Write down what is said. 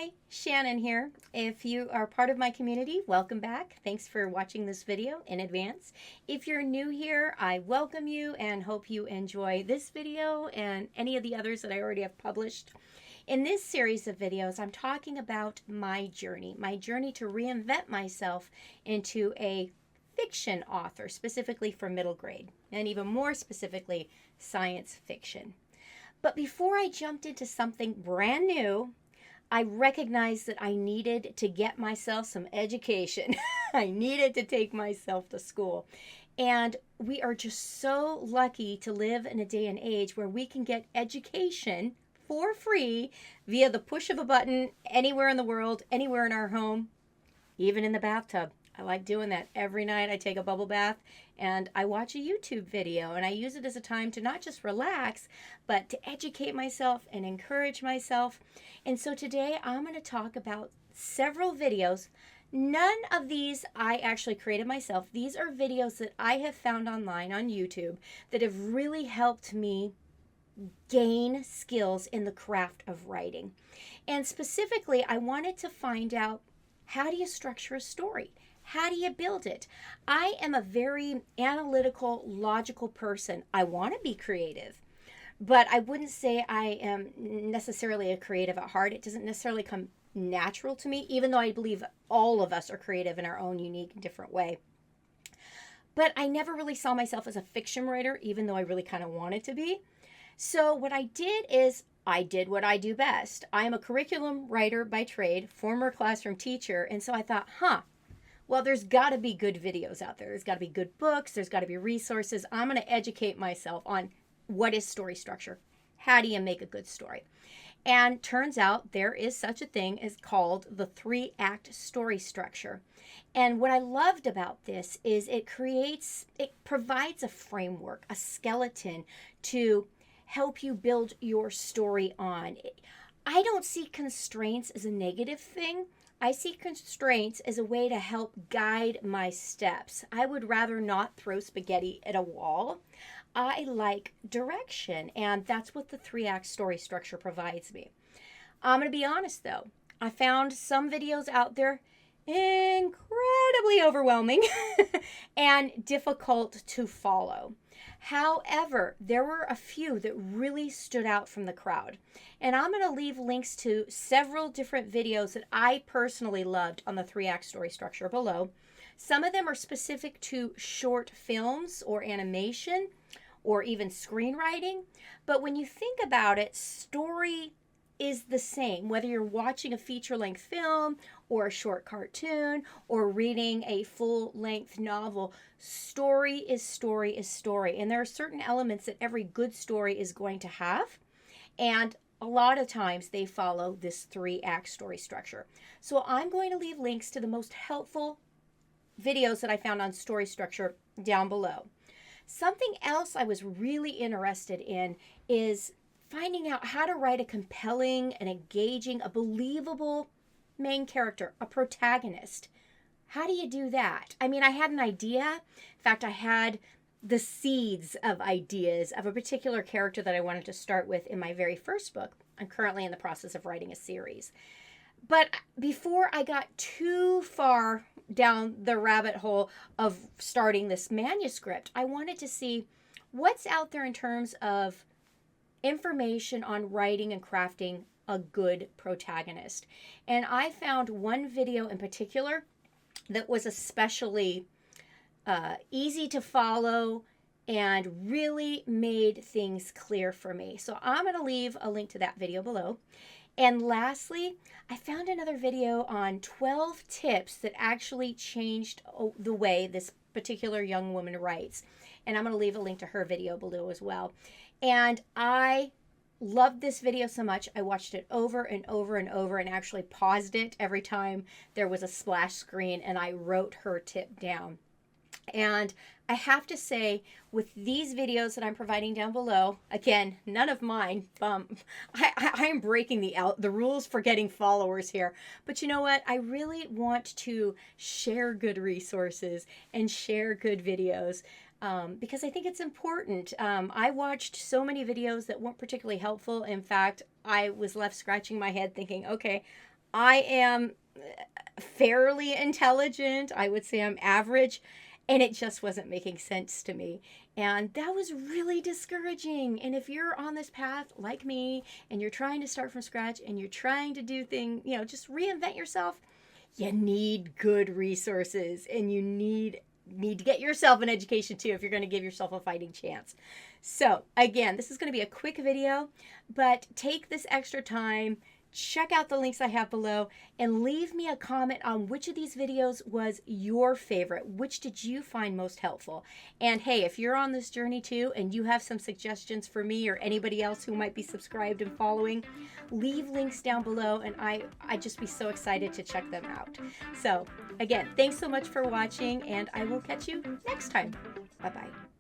Hi, Shannon here. If you are part of my community, welcome back. Thanks for watching this video in advance. If you're new here, I welcome you and hope you enjoy this video and any of the others that I already have published. In this series of videos, I'm talking about my journey to reinvent myself into a fiction author, specifically for middle grade, and even more specifically, science fiction. But before I jumped into something brand new, I recognized that I needed to get myself some education. I needed to take myself to school. And we are just so lucky to live in a day and age where we can get education for free via the push of a button anywhere in the world, anywhere in our home, even in the bathtub. I like doing that every night. I take a bubble bath and I watch a YouTube video, and I use it as a time to not just relax, but to educate myself and encourage myself. And so today I'm going to talk about several videos. None of these I actually created myself. These are videos that I have found online on YouTube that have really helped me gain skills in the craft of writing. And specifically, I wanted to find out, how do you structure a story? How do you build it? I am a very analytical, logical person. I want to be creative, but I wouldn't say I am necessarily a creative at heart. It doesn't necessarily come natural to me, even though I believe all of us are creative in our own unique and different way. But I never really saw myself as a fiction writer, even though I really kind of wanted to be. So what I did is I did what I do best. I am a curriculum writer by trade, former classroom teacher, and so I thought, well, there's got to be good videos out there. There's got to be good books. There's got to be resources. I'm going to educate myself on what is story structure. How do you make a good story? And turns out there is such a thing as called the 3-act story structure. And what I loved about this is it provides a framework, a skeleton to help you build your story on. I don't see constraints as a negative thing. I see constraints as a way to help guide my steps. I would rather not throw spaghetti at a wall. I like direction, and that's what the 3-act story structure provides me. I'm going to be honest though. I found some videos out there incredibly overwhelming and difficult to follow. However, there were a few that really stood out from the crowd. And I'm going to leave links to several different videos that I personally loved on the 3-act story structure below. Some of them are specific to short films or animation or even screenwriting. But when you think about it, story is the same, whether you're watching a feature-length film or a short cartoon or reading a full-length novel. Story is story is story. And there are certain elements that every good story is going to have. And a lot of times they follow this 3-act story structure. So I'm going to leave links to the most helpful videos that I found on story structure down below. Something else I was really interested in is finding out how to write a compelling and engaging, a believable main character, a protagonist. How do you do that? I mean, I had an idea. In fact, I had the seeds of ideas of a particular character that I wanted to start with in my very first book. I'm currently in the process of writing a series. But before I got too far down the rabbit hole of starting this manuscript, I wanted to see what's out there in terms of information on writing and crafting a good protagonist. And I found one video in particular that was especially easy to follow and really made things clear for me. So I'm going to leave a link to that video below. And lastly, I found another video on 12 tips that actually changed the way this particular young woman writes. And I'm going to leave a link to her video below as well. And I loved this video so much, I watched it over and over and over and actually paused it every time there was a splash screen, and I wrote her tip down. And I have to say, with these videos that I'm providing down below, again, none of mine, I am breaking the rules for getting followers here. But you know what? I really want to share good resources and share good videos. Because I think it's important. I watched so many videos that weren't particularly helpful. In fact, I was left scratching my head thinking, okay, I am fairly intelligent. I would say I'm average, and it just wasn't making sense to me. And that was really discouraging. And if you're on this path like me and you're trying to start from scratch and you're trying to do things, just reinvent yourself, you need good resources, and you need to get yourself an education too if you're going to give yourself a fighting chance. So again, this is going to be a quick video, but take this extra time, check out the links I have below, and leave me a comment on which of these videos was your favorite. Which did you find most helpful? And hey, if you're on this journey too and you have some suggestions for me or anybody else who might be subscribed and following, leave links down below, and I'd just be so excited to check them out. So again, thanks so much for watching, and I will catch you next time. Bye-bye.